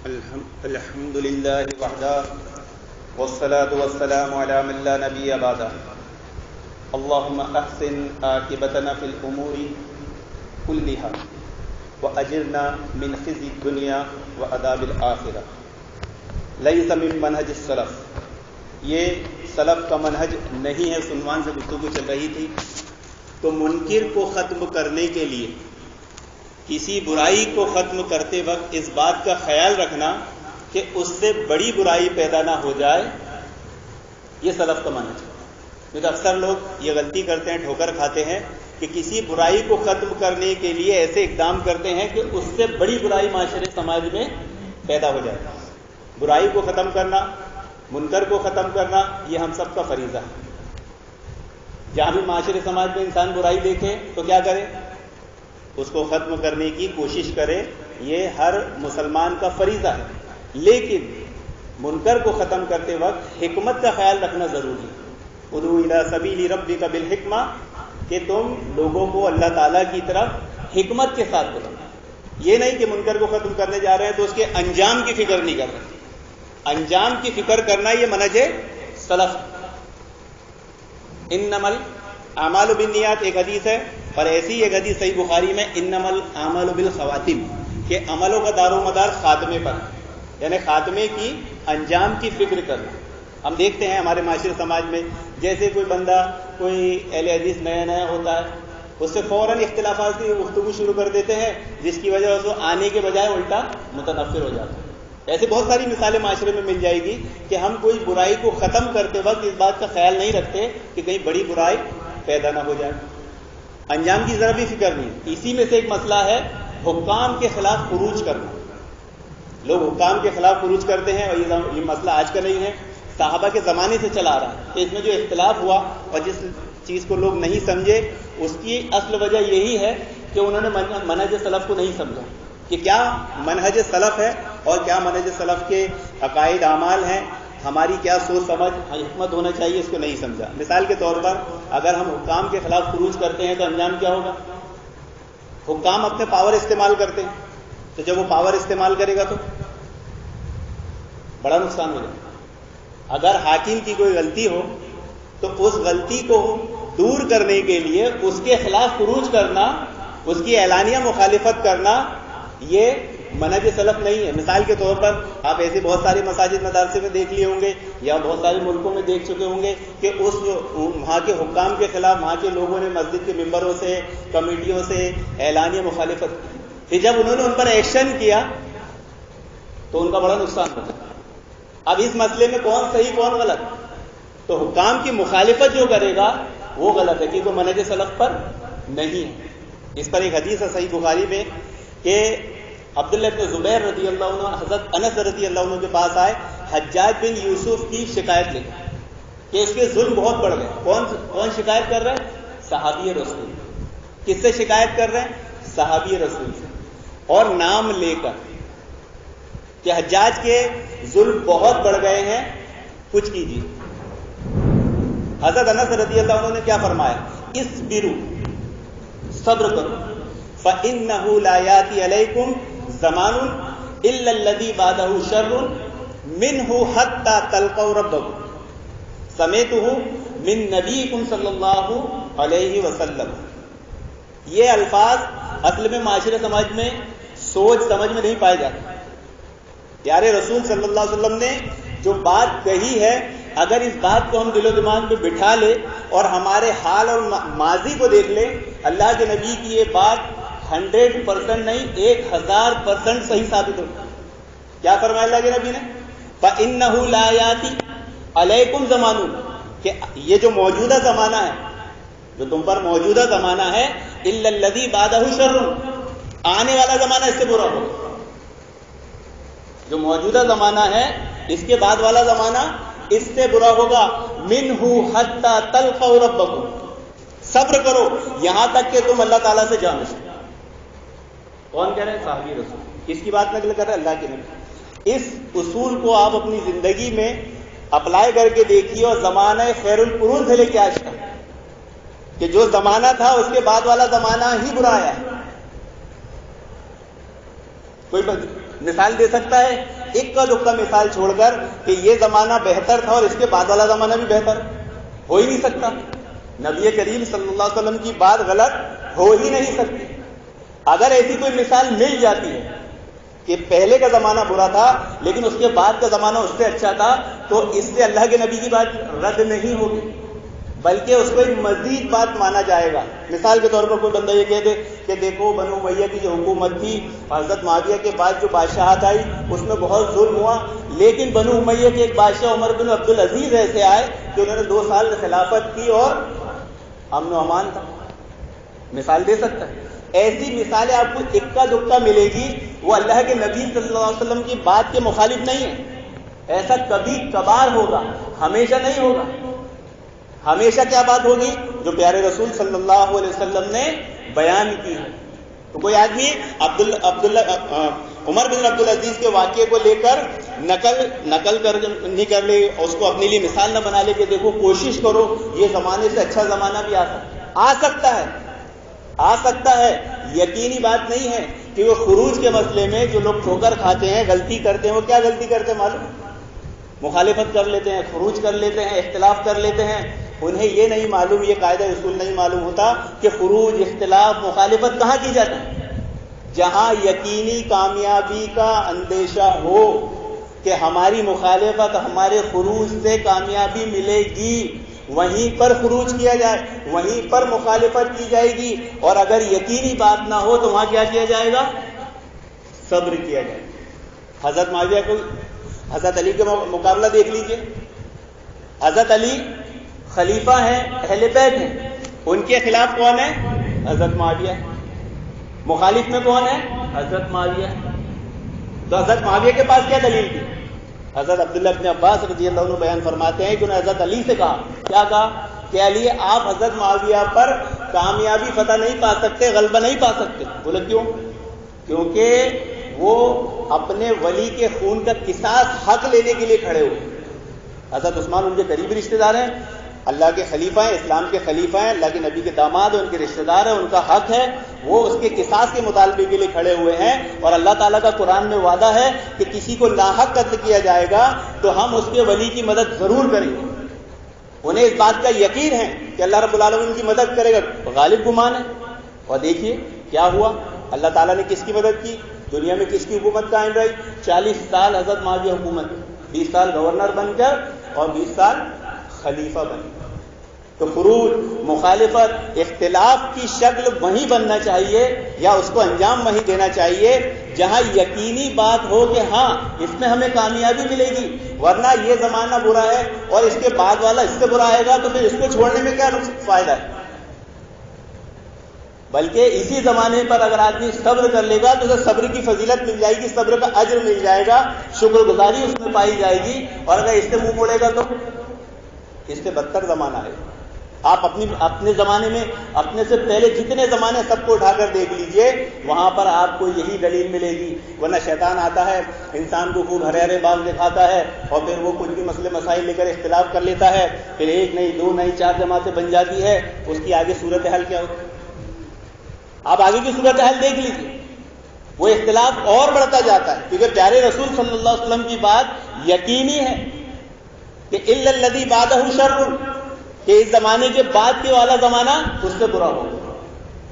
الحمد لله وحده والصلاة والسلام على من لا نبي بعده اللهم احسن عاقبتنا في الامور كلها واجرنا من خزي الدنيا وعذاب الاخرة. ليس من منهج السلف، یہ سلف کا منہج نہیں ہے. عنوان سے گفتگو چل رہی تھی تو منکر کو ختم کرنے کے لیے، کسی برائی کو ختم کرتے وقت اس بات کا خیال رکھنا کہ اس سے بڑی برائی پیدا نہ ہو جائے، یہ سلف کا منہج ہے. کیونکہ اکثر لوگ یہ غلطی کرتے ہیں، ٹھوکر کھاتے ہیں کہ کسی برائی کو ختم کرنے کے لیے ایسے اقدام کرتے ہیں کہ اس سے بڑی برائی معاشرے سماج میں پیدا ہو جائے. برائی کو ختم کرنا، منکر کو ختم کرنا، یہ ہم سب کا فریضہ ہے. جہاں بھی معاشرے سماج میں انسان برائی دیکھے تو کیا کرے؟ اس کو ختم کرنے کی کوشش کرے. یہ ہر مسلمان کا فریضہ ہے. لیکن منکر کو ختم کرتے وقت حکمت کا خیال رکھنا ضروری ہے. ادعو الی سبیل ربک بالحکمہ، کہ تم لوگوں کو اللہ تعالیٰ کی طرف حکمت کے ساتھ بلاؤ. یہ نہیں کہ منکر کو ختم کرنے جا رہے ہیں تو اس کے انجام کی فکر نہیں کر رہے. انجام کی فکر کرنا یہ منہج سلف. انما الاعمال بالنیات ایک حدیث ہے، اور ایسی ایک حدیث صحیح بخاری میں انما الاعمال بالخواتیم، کہ عملوں کا دار و مدار خاتمے پر، یعنی خاتمے کی انجام کی فکر کرنا. ہم دیکھتے ہیں ہمارے معاشرے سماج میں جیسے کوئی بندہ کوئی اہل حدیث نیا ہوتا ہے، اس سے فوراً اختلافات کی گفتگو شروع کر دیتے ہیں، جس کی وجہ سے آنے کے بجائے الٹا متنفر ہو جاتا ہے. ایسے بہت ساری مثالیں معاشرے میں مل جائے گی کہ ہم کوئی برائی کو ختم کرتے وقت اس بات کا خیال نہیں رکھتے کہ کہیں بڑی برائی پیدا نہ ہو جائے. انجام کی ذرا بھی فکر نہیں. اسی میں سے ایک مسئلہ ہے حکام کے خلاف خروج کرنا. لوگ حکام کے خلاف خروج کرتے ہیں، اور یہ مسئلہ آج کا نہیں ہے، صحابہ کے زمانے سے چلا آ رہا ہے. کہ اس میں جو اختلاف ہوا اور جس چیز کو لوگ نہیں سمجھے، اس کی اصل وجہ یہی ہے کہ انہوں نے منہج سلف کو نہیں سمجھا کہ کیا منہج سلف ہے اور کیا منہج سلف کے عقائد اعمال ہیں، ہماری کیا سوچ سمجھ حکمت ہونا چاہیے، اس کو نہیں سمجھا. مثال کے طور پر اگر ہم حکام کے خلاف خروج کرتے ہیں تو انجام کیا ہوگا؟ حکام اپنے پاور استعمال کرتے ہیں، تو جب وہ پاور استعمال کرے گا تو بڑا نقصان ہو جائے گا. اگر حاکم کی کوئی غلطی ہو تو اس غلطی کو دور کرنے کے لیے اس کے خلاف خروج کرنا، اس کی اعلانیہ مخالفت کرنا، یہ منہج سلف نہیں ہے. مثال کے طور پر آپ ایسے بہت سارے مساجد مدارسے میں دیکھ لیے ہوں گے یا بہت سارے ملکوں میں دیکھ چکے ہوں گے کہ وہاں کے حکام کے خلاف وہاں کے لوگوں نے مسجد کے ممبروں سے، کمیٹیوں سے اعلانیہ مخالفت کی. پھر جب انہوں نے ان پر ایکشن کیا تو ان کا بڑا نقصان ہوتا. اب اس مسئلے میں کون صحیح کون غلط؟ تو حکام کی مخالفت جو کرے گا وہ غلط ہے، کیونکہ منہج سلف پر نہیں ہے. اس پر ایک حدیث ہے صحیح بخاری میں کہ عبداللہ بن زبیر رضی اللہ عنہ حضرت انس رضی اللہ عنہ کے پاس آئے حجاج بن یوسف کی شکایت لے کہ اس کے ظلم بہت بڑھ گئے. کون شکایت کر رہے ہیں؟ صحابی رسول. کس سے شکایت کر رہے ہیں؟ صحابی رسول سے. اور نام لے کر کہ حجاج کے ظلم بہت بڑھ گئے ہیں، کچھ کیجیے. حضرت انس رضی اللہ عنہ نے کیا فرمایا؟ اصبروا، صبر کرو، فإنه لا يأتي عليكم زمان إلا الذي بعده شر منه حتى تلقوا ربكم سمعته من نبيكم صلی اللہ علیہ وسلم. یہ الفاظ اصل میں معاشرے سماج میں سوچ سمجھ میں نہیں پائے جاتے. پیارے رسول صلی اللہ علیہ وسلم نے جو بات کہی ہے، اگر اس بات کو ہم دل و دماغ میں بٹھا لے اور ہمارے حال اور ماضی کو دیکھ لیں، اللہ کے نبی کی یہ بات 100% نہیں 1000% صحیح ثابت ہو. کیا فرمایا اللہ کے نبی نے؟ فَإِنَّهُ لَا يَأْتِي عَلَيْكُمْ زَمَانٌ، کہ یہ جو موجودہ زمانہ ہے، جو تم پر موجودہ زمانہ ہے، إِلَّا الَّذِي بَعْدَهُ شَرٌ، آنے والا زمانہ اس سے برا ہوگا. جو موجودہ زمانہ ہے اس کے بعد والا زمانہ اس سے برا ہوگا. مِنْهُ حَتَّى تَلْقَوْا رَبَّكُمْ، صبر کرو یہاں تک کہ تم اللہ تعالیٰ سے جان سکو. کون کہہ رہے ہیں؟ صحابی رسول. کس کی بات نقل کر رہے ہیں؟ اللہ کے نبی. اس اصول کو آپ اپنی زندگی میں اپلائی کر کے دیکھیے اور زمانہ خیر القرون سے لے کے آج تک کہ جو زمانہ تھا اس کے بعد والا زمانہ ہی برا آیا ہے. کوئی مثال دے سکتا ہے اکا دکا مثال چھوڑ کر کہ یہ زمانہ بہتر تھا اور اس کے بعد والا زمانہ بھی بہتر ہو ہی نہیں سکتا. نبی کریم صلی اللہ علیہ وسلم کی بات غلط ہو ہی نہیں سکتی. اگر ایسی کوئی مثال مل جاتی ہے کہ پہلے کا زمانہ برا تھا لیکن اس کے بعد کا زمانہ اس سے اچھا تھا, تو اس سے اللہ کے نبی کی بات رد نہیں ہوگی, بلکہ اس کو ایک مزید بات مانا جائے گا. مثال کے طور پر کوئی بندہ یہ کہہ دے کہ دیکھو بنو امیہ کی جو حکومت تھی, حضرت معاویہ کے بعد جو بادشاہت آئی اس میں بہت ظلم ہوا, لیکن بنو امیہ کے ایک بادشاہ عمر بن عبد العزیز ایسے آئے کہ انہوں نے 2 سال خلافت کی اور امن و امان تھا. مثال دے سکتا ہے. ایسی مثالیں آپ کو اکا دکا ملے گی, وہ اللہ کے نبی صلی اللہ علیہ وسلم کی بات کے مخالف نہیں ہے. ایسا کبھی کبھار ہوگا, ہمیشہ نہیں ہوگا. ہمیشہ کیا بات ہوگی؟ جو پیارے رسول صلی اللہ علیہ وسلم نے بیان کی ہے. تو کوئی آدمی عمر بن عبد العزیز کے واقعے کو لے کر نقل کر نہیں کر لے, اس کو اپنے لیے مثال نہ بنا لے کہ دیکھو کوشش کرو یہ زمانے سے اچھا زمانہ بھی آ سکتا ہے. یقینی بات نہیں ہے کہ وہ خروج کے مسئلے میں جو لوگ ٹھوکر کھاتے ہیں, غلطی کرتے ہیں, وہ کیا غلطی کرتے ہیں معلوم؟ مخالفت کر لیتے ہیں, خروج کر لیتے ہیں, اختلاف کر لیتے ہیں. انہیں یہ نہیں معلوم, یہ قاعدہ اصول نہیں معلوم ہوتا کہ خروج, اختلاف, مخالفت کہاں کی جاتی ہے؟ جہاں یقینی کامیابی کا اندیشہ ہو کہ ہماری مخالفت, ہمارے خروج سے کامیابی ملے گی, وہیں پر خروج کیا جائے, وہیں پر مخالفت کی جائے گی. اور اگر یقینی بات نہ ہو تو وہاں کیا کیا جائے گا؟ صبر کیا جائے گا. حضرت معاویہ کو حضرت علی کے مقابلہ دیکھ لیجئے. حضرت علی خلیفہ ہیں, اہل بیت ہیں, ان کے خلاف کون ہے؟ حضرت معاویہ. مخالف میں کون ہے؟ حضرت معاویہ. تو حضرت معاویہ کے پاس کیا دلیل تھی؟ حضرت عبداللہ بن عباس رضی اللہ عنہ بیان فرماتے ہیں کہ انہوں نے حضرت علی سے کہا, کیا کہا کہ علی آپ حضرت معاویہ پر کامیابی فتح نہیں پا سکتے, غلبہ نہیں پا سکتے. بولے کیوں؟ کیونکہ وہ اپنے ولی کے خون کا قصاص حق لینے کے لیے کھڑے ہوئے. حضرت عثمان ان کے قریبی رشتہ دار ہیں, اللہ کے خلیفہ ہیں, اسلام کے خلیفہ ہیں, اللہ کے نبی کے داماد ہیں, ان کے رشتہ دار ہیں, ان کا حق ہے, وہ اس کے قصاص کے مطالبے کے لیے کھڑے ہوئے ہیں. اور اللہ تعالیٰ کا قرآن میں وعدہ ہے کہ کسی کو ناحق قتل کیا جائے گا تو ہم اس کے ولی کی مدد ضرور کریں گے. انہیں اس بات کا یقین ہے کہ اللہ رب العالمین کی مدد کرے گا, غالب گمان ہے. اور دیکھیے کیا ہوا, اللہ تعالیٰ نے کس کی مدد کی, دنیا میں کس کی حکومت قائم رہی؟ 40 سال حضرت معاویہ حکومت, 20 سال گورنر بن کر اور 20 سال خلیفہ بن کر. تو خروج, مخالفت, اختلاف کی شکل وہیں بننا چاہیے یا اس کو انجام وہیں دینا چاہیے جہاں یقینی بات ہو کہ ہاں اس میں ہمیں کامیابی ملے گی. ورنہ یہ زمانہ برا ہے اور اس کے بعد والا اس سے برا آئے گا تو پھر اس کو چھوڑنے میں کیا فائدہ ہے؟ بلکہ اسی زمانے پر اگر آدمی صبر کر لے گا تو اسے صبر کی فضیلت مل جائے گی, صبر کا اجر مل جائے گا, شکر گزاری اس میں پائی جائے گی. اور اگر اس سے منہ موڑے گا تو اس سے بدتر زمانہ ہے. آپ اپنے زمانے میں, اپنے سے پہلے جتنے زمانے سب کو اٹھا کر دیکھ لیجئے, وہاں پر آپ کو یہی دلیل ملے گی. ورنہ شیطان آتا ہے, انسان کو خوب ہرے ہرے باغ دکھاتا ہے اور پھر وہ کچھ بھی مسئلے مسائل لے کر اختلاف کر لیتا ہے, پھر 1 نہیں 2 نہیں 4 جماعتیں بن جاتی ہے. اس کی آگے صورتحال کیا ہوتی ہے آپ آگے کی صورتحال دیکھ لیجیے. وہ اختلاف اور بڑھتا جاتا ہے کیونکہ پیارے رسول صلی اللہ علیہ وسلم کی بات یقینی ہے کہ الا الذی بعدہ شر, کہ اس زمانے کے بعد کے والا زمانہ اس سے برا ہوگا.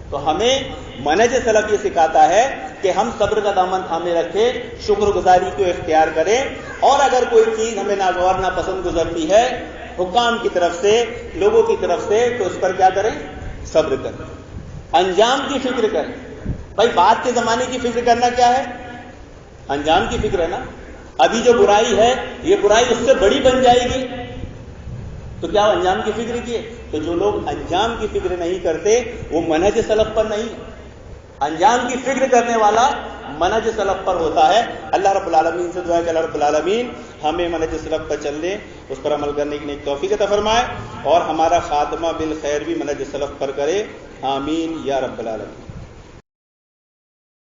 تو ہمیں منہج سلف یہ سکھاتا ہے کہ ہم صبر کا دامن تھامے رکھیں, شکر گزاری کو اختیار کریں, اور اگر کوئی چیز ہمیں ناگوار ناپسند گزرتی ہے حکام کی طرف سے, لوگوں کی طرف سے, تو اس پر کیا کریں؟ صبر کریں, انجام کی فکر کریں. بھائی بات کے زمانے کی فکر کرنا کیا ہے؟ انجام کی فکر ہے نا. ابھی جو برائی ہے یہ برائی اس سے بڑی بن جائے گی تو کیا انجام کی فکر کیے؟ تو جو لوگ انجام کی فکر نہیں کرتے وہ منہج سلف پر نہیں, انجام کی فکر کرنے والا منہج سلف پر ہوتا ہے. اللہ رب العالمین سے دعا ہے کہ اللہ رب العالمین ہمیں منہج سلف پر چل دے, اس پر عمل کرنے کی نیک توفیق عطا فرمائے, اور ہمارا خاتمہ بالخیر بھی منہج سلف پر کرے. آمین یا رب العالمین.